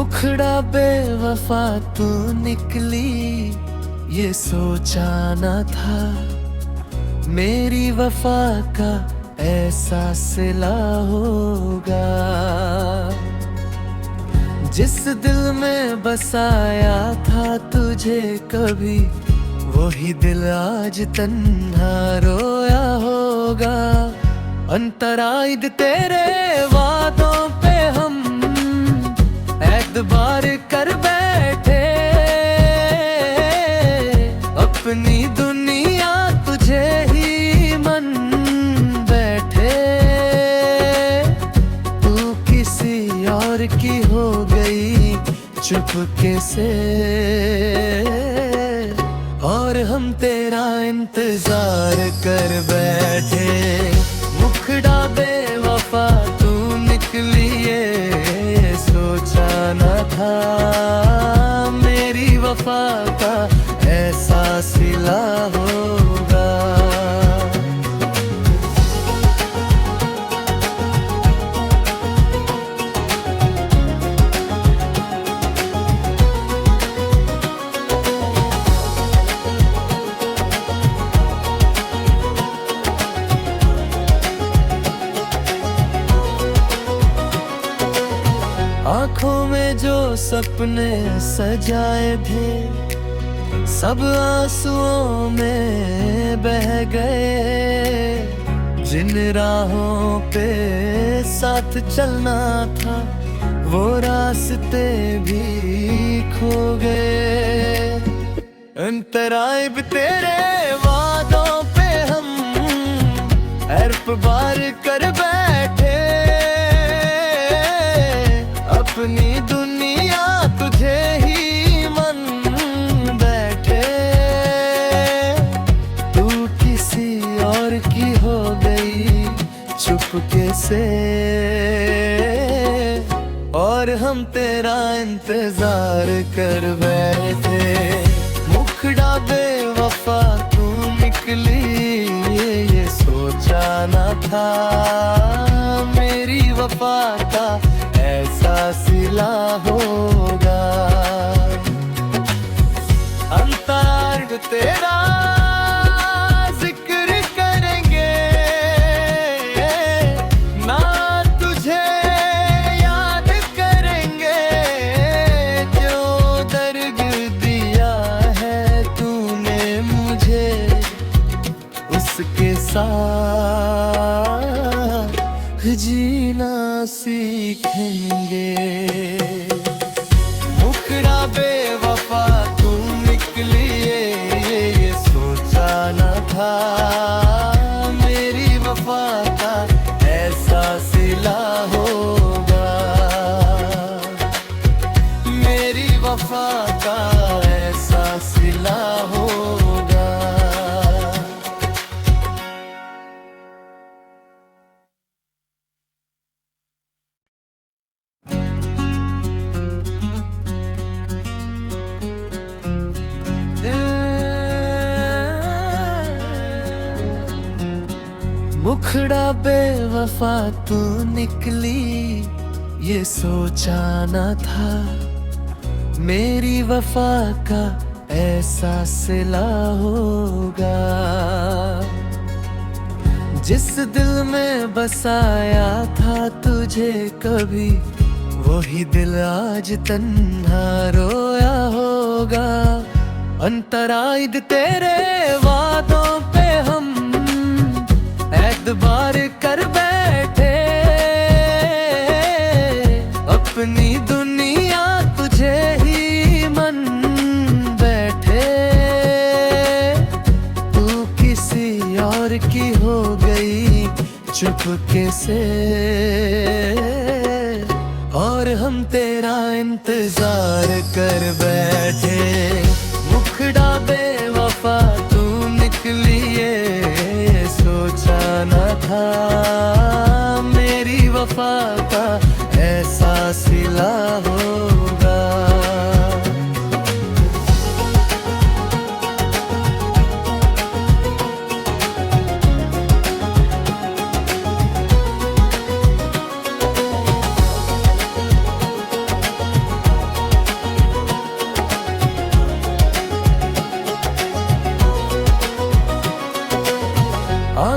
मुखड़ा बेवफा तू निकली, ये सोचा न था मेरी वफा का ऐसा सिला होगा। जिस दिल में बसाया था तुझे कभी, वही दिल आज तन्हा रोया होगा। अंतराइद तेरे वादों पे हम एतबार कर बैठे, अपनी दुनिया तुझे ही मन बैठे। तू किसी और की हो गई चुपके से, और हम तेरा इंतजार कर बैठे। मुखड़ा बेवफा तू निकली, ये सोचा न था मेरी वफा का ऐसा सिला होगा। आँखों में जो सपने सजाए थे, सब आंसुओं में बह गए। जिन राहों पे साथ चलना था, वो रास्ते भी खो गए। अंतराइब तेरे वादों पे हम एतबार कर बैठे, अपनी दुनिया तुझे ही मन बैठे। तू किसी और की हो गई चुपके से, और हम तेरा इंतजार कर बैठे। मुखड़ा बेवफा तू निकली, ये सोचा न था मेरी वफा का ऐसा सिला होगा। अंतरार्ग तेरा जिक्र करेंगे, ना तुझे याद करेंगे। जो दर्द दिया है तूने मुझे, उसके साथ जीना सीखेंगे। मुखड़ा बेवफा तू निकली, ये सोचा न था मेरी वफा का ऐसा सिला होगा। मेरी वफा का ऐसा सिला होगा। मुखड़ा बेवफा तू निकली, ये सोचा न था मेरी वफा का ऐसा सिला होगा। जिस दिल में बसाया था तुझे कभी, वही दिल आज तन्हा रोया होगा। अंतराइद तेरे वादों पे हम एतबार कर बैठे, अपनी दुनिया तुझे ही मन बैठे। तू किसी और की हो गई चुपके से, और हम तेरा इंतजार कर बैठे। मुखड़ा बेवफा तू निकली, ये सोचा न था मेरी वफा का ऐसा सिला होगा।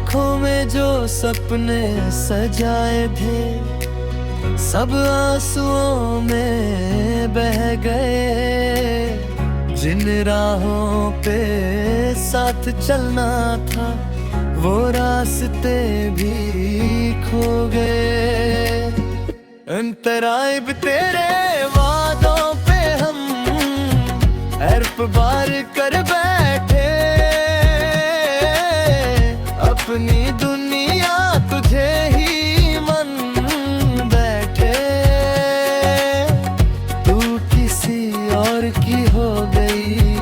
आँखों में जो सपने सजाए थे सब आंसुओं में बह गए। जिन राहों पे साथ चलना था वो रास्ते भी खो गए। अंतराय भी तेरे वादों पे हम हर्फ बार कर बैठे। अपनी दुनिया तुझे ही मन बैठे। तू किसी और की हो गई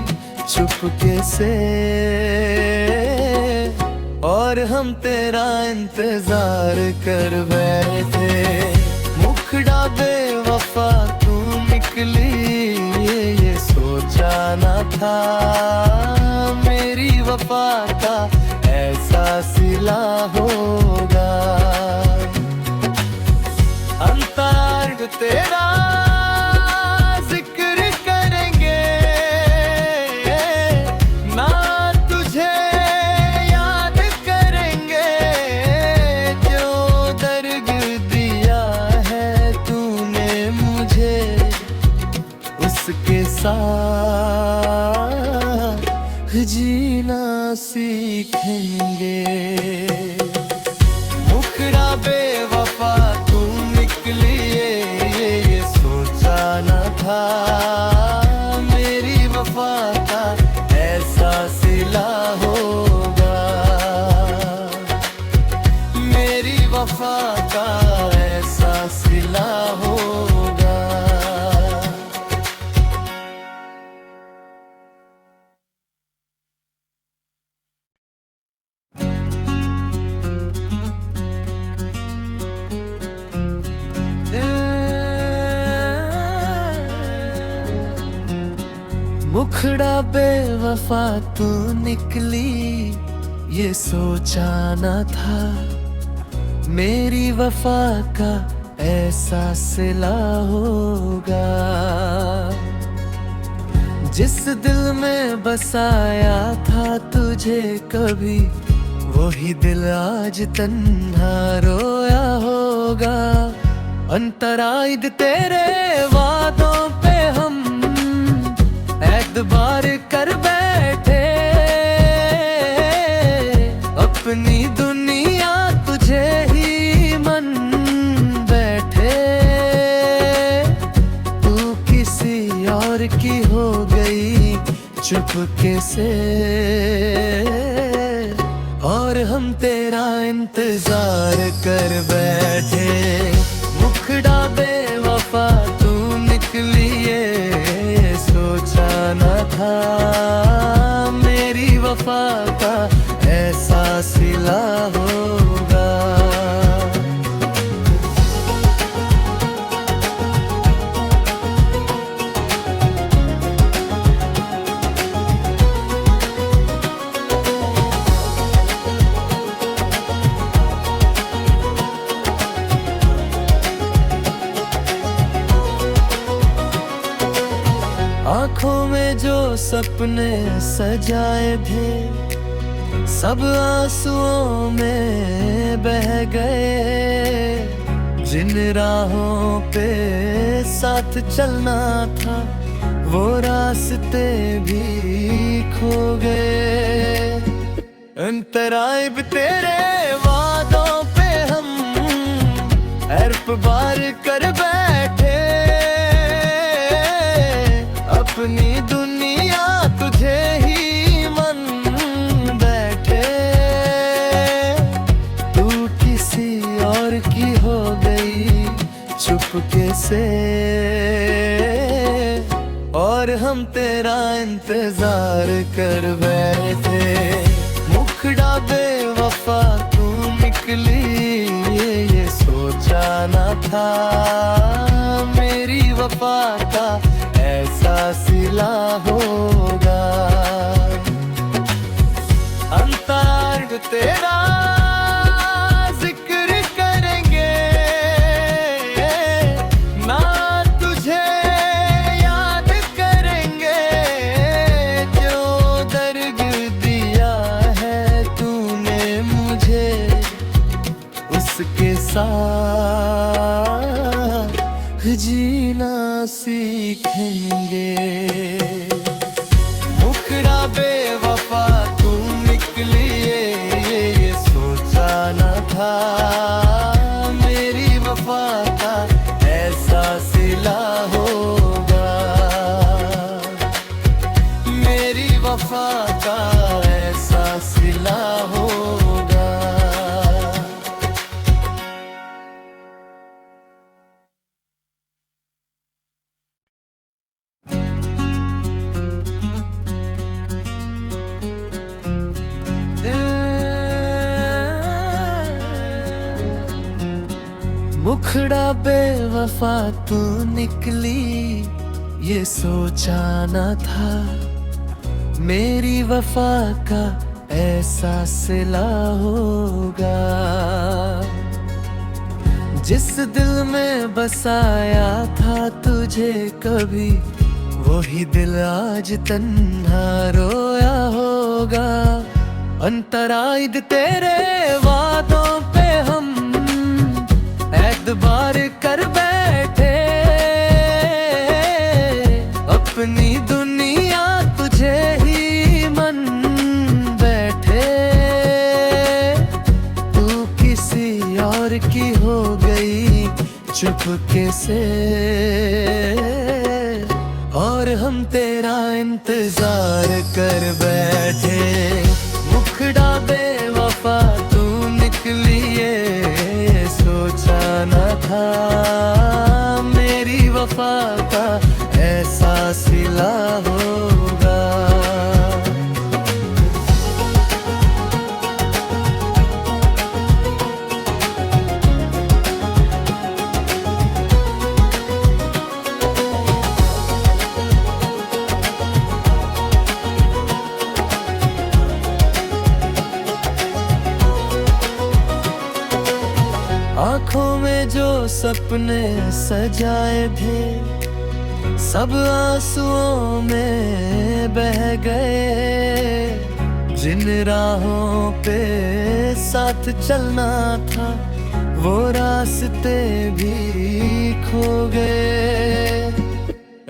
चुपके से और हम तेरा इंतजार कर बैठे। मुखड़ा बेवफा तू निकली ये सोचा न था। मेरी वफा का ऐसा सिला होगा। अंतरार्ध तेरा जिक्र करेंगे ना तुझे याद करेंगे। जो दर्द दिया है तूने मुझे उसके साथ जीना सीखेंगे। मुखड़ा बेवफा तू निकली ये सोचा न था। मेरी वफा का ऐसा सिला होगा। मेरी वफा का ऐसा सिला होगा। मुखड़ा बेवफा तू निकली ये सोचा न था। मेरी वफा का ऐसा सिला होगा। जिस दिल में बसाया था तुझे कभी वही दिल आज तन्हा रोया होगा। अंतराय तेरे वादों पे हम एतबार कर बैठे। अपनी दुनिया तुझे ही मन बैठे। तू किसी और की हो गई चुपके से और हम तेरा इंतजार कर बैठे। मुखड़ा बेवफा तू निकली ये सोचा न था। मेरी वफा का ऐसा सिला होगा। आँखों में जो सपने सजाए थे सब आंसुओं में बह गए। जिन राहों पे साथ चलना था वो रास्ते भी खो गए। अंतराय भी तेरे वादों पे हम हर्फ बार कर बैठे। अपनी दुनिया तुझे ही मन बैठे। तू किसी और की हो गई चुपके से और हम तेरा इंतजार कर बैठे। मुखड़ा बेवफा तू निकली ये सोचा न था। मेरी वफा का ऐसा सिला होगा। अंतरार्ध तेरा जिक्र करेंगे ना तुझे याद करेंगे। जो दर्द दिया है तूने मुझे साथ जीना सीखेंगे। मुखड़ा बेवफा तू निकली ये सोचा न था, मेरी वफा का ऐसा सिला होगा, मेरी वफा का ऐसा सिला होगा। मुखड़ा बेवफा तू निकली ये सोचा न था, मेरी वफा का ऐसा सिला होगा। जिस दिल में बसाया था तुझे कभी, वही दिल आज तन्हा रोया होगा। अंतराइद तेरे वादों पे हम एतबार कर बैठे, अपनी दुनिया तुझे ही मन बैठे। तू किसी और की हो गई चुपके से, और हम तेरा इंतजार कर बैठे। मुखड़ा बेवफा तू निकली ये सोचा न था, मेरी वफा का ऐसा सिला होगा। आँखों में जो सपने सजाए थे, सब आंसुओं में बह गए। जिन राहों पे साथ चलना था, वो रास्ते भी खो गए।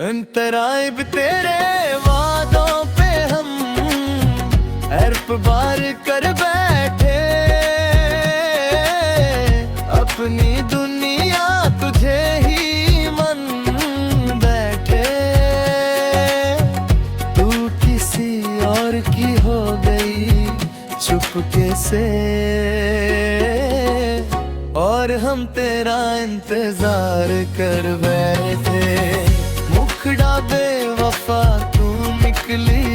अंतराइब तेरे वादों पे हम एतबार कर बैठे, अपनी दुनिया तुझे ही मन बैठे। तू किसी और की हो गई चुपके से, और हम तेरा इंतजार कर बैठे। मुखड़ा बेवफा तू निकली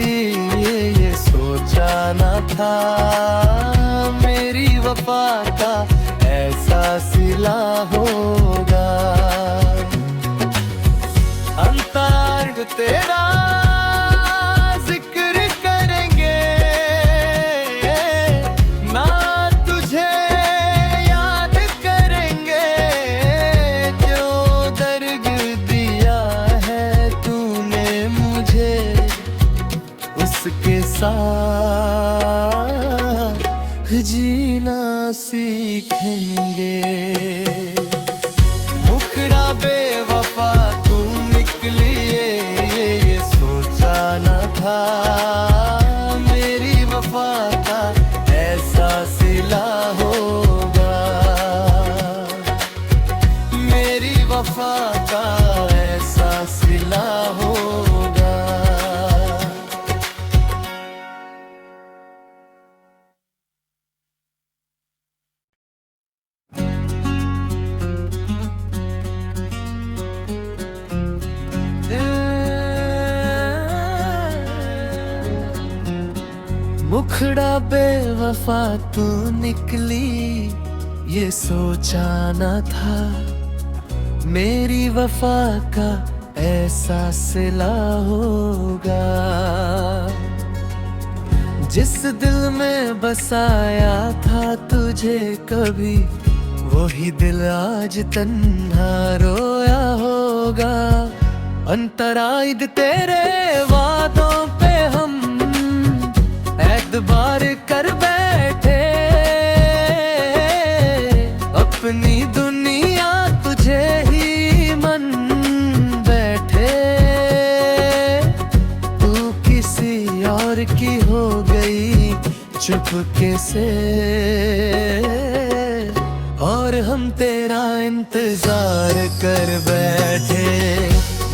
ये सोचा न था, मेरी वफा का ऐसा सिला होगा। अंतरार्ध तेरा जिक्र करेंगे, ना तुझे याद करेंगे। जो दर्द दिया है तूने मुझे, उसके साथ जीना सीखेंगे। मुखड़ा बेवफा तू निकली ये सोचा न था, मेरी वफा का ऐसा सिला होगा, मेरी वफा का ऐसा सिला होगा। मुखड़ा बेवफा तू निकली ये सोचा न था, मेरी वफा का ऐसा सिला होगा। जिस दिल में बसाया था तुझे कभी, वही दिल आज तन्हा रोया होगा। अंतराइद तेरे वादों पे हम एतबार कर बैठे, अपनी और की हो गई चुपके से, और हम तेरा इंतजार कर बैठे।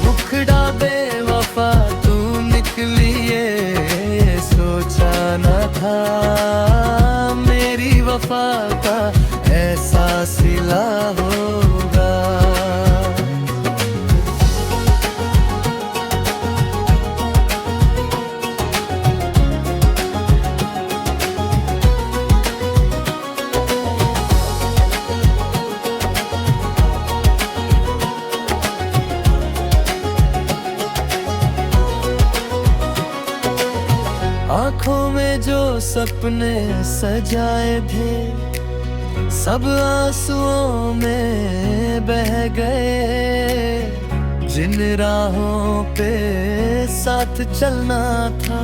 मुखड़ा बेवफा तू निकली ये सोचा न था, मेरी वफा का ऐसा सिला होगा। आँखों में जो सपने सजाए थे सब आंसुओं में बह गए। जिन राहों पे साथ चलना था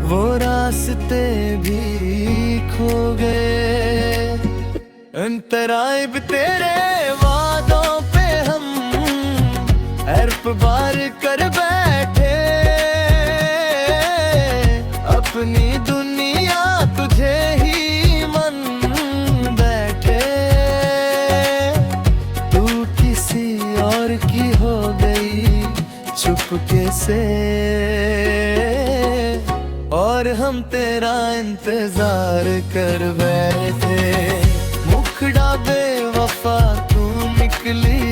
वो रास्ते भी खो गए। अंतराय तेरे वादों पे हम एतबार कर बैठे। अपनी दुनिया तुझे ही मन बैठे। तू किसी और की हो गई चुपके से, और हम तेरा इंतजार कर बैठे। मुखड़ा बेवफा तू निकली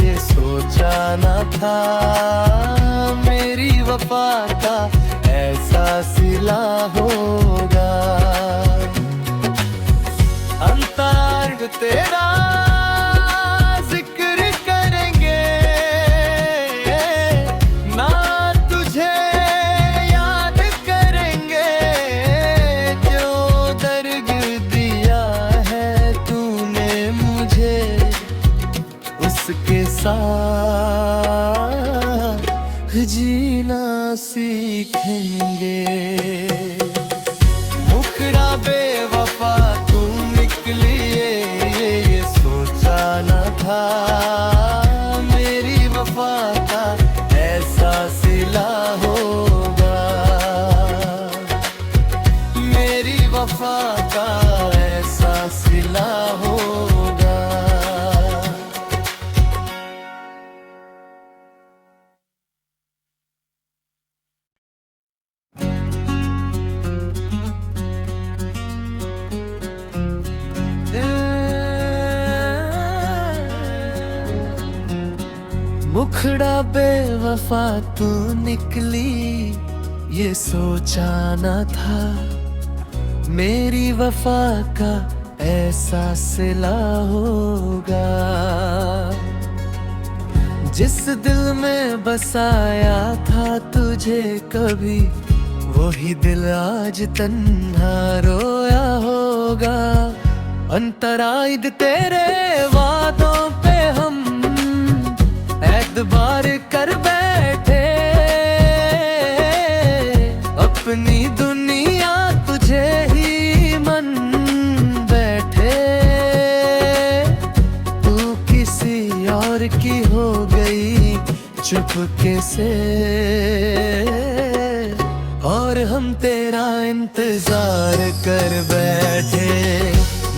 ये सोचा न था, मेरी वफा का ऐसा सिला होगा। अंतर तेरा जिक्र करेंगे ना, तुझे याद करेंगे। जो दर्द दिया है तूने मुझे उसके साथ जीना सीखेंगे। मुखड़ा बेवफा तू निकली ये सोचा न था, मेरी वफा का ऐसा सिला होगा। मेरी वफा का ऐसा सिला होगा। मुखड़ा बेवफा तू निकली ये सोचा न था, मेरी वफा का ऐसा सिला होगा। जिस दिल में बसाया था तुझे कभी, वही दिल आज तन्हा रोया होगा। अंतराय तेरे वादों पे हम एतबार कर बैठे। अपनी दुनिया तुझे ही मन बैठे। तू किसी और की हो गई चुपके से, और हम तेरा इंतजार कर बैठे।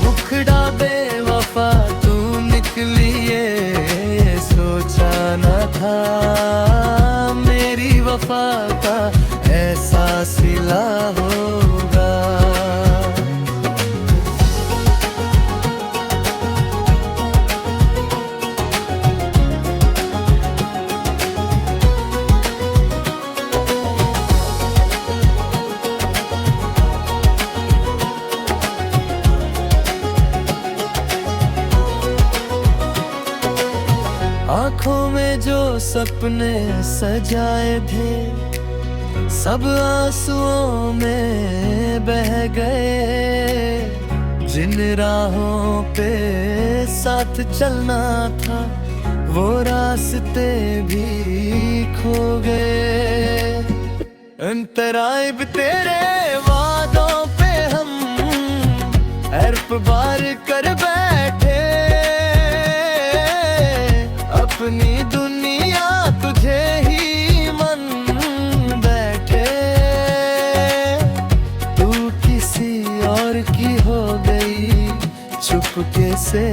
मुखड़ा बेवफा तू निकली ये सोचा न था, मेरी वफा का ऐसा सिला होगा। आँखों में जो सपने सजाए थे सब आंसुओं में बह गए। जिन राहों पे साथ चलना था वो रास्ते भी खो गए। अंतराय तेरे वादों पे हम एतबार कर बैठे। अपनी दुनिया तुझे ही मन बैठे। चुपके से,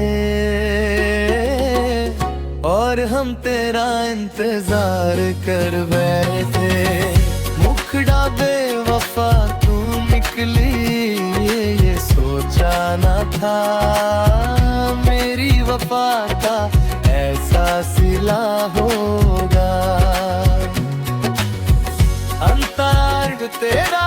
और हम तेरा इंतजार कर बैठे। मुखड़ा बेवफा तू निकली, ये सोचा न था मेरी वफा का ऐसा सिला होगा। अंतरार्ग तेरा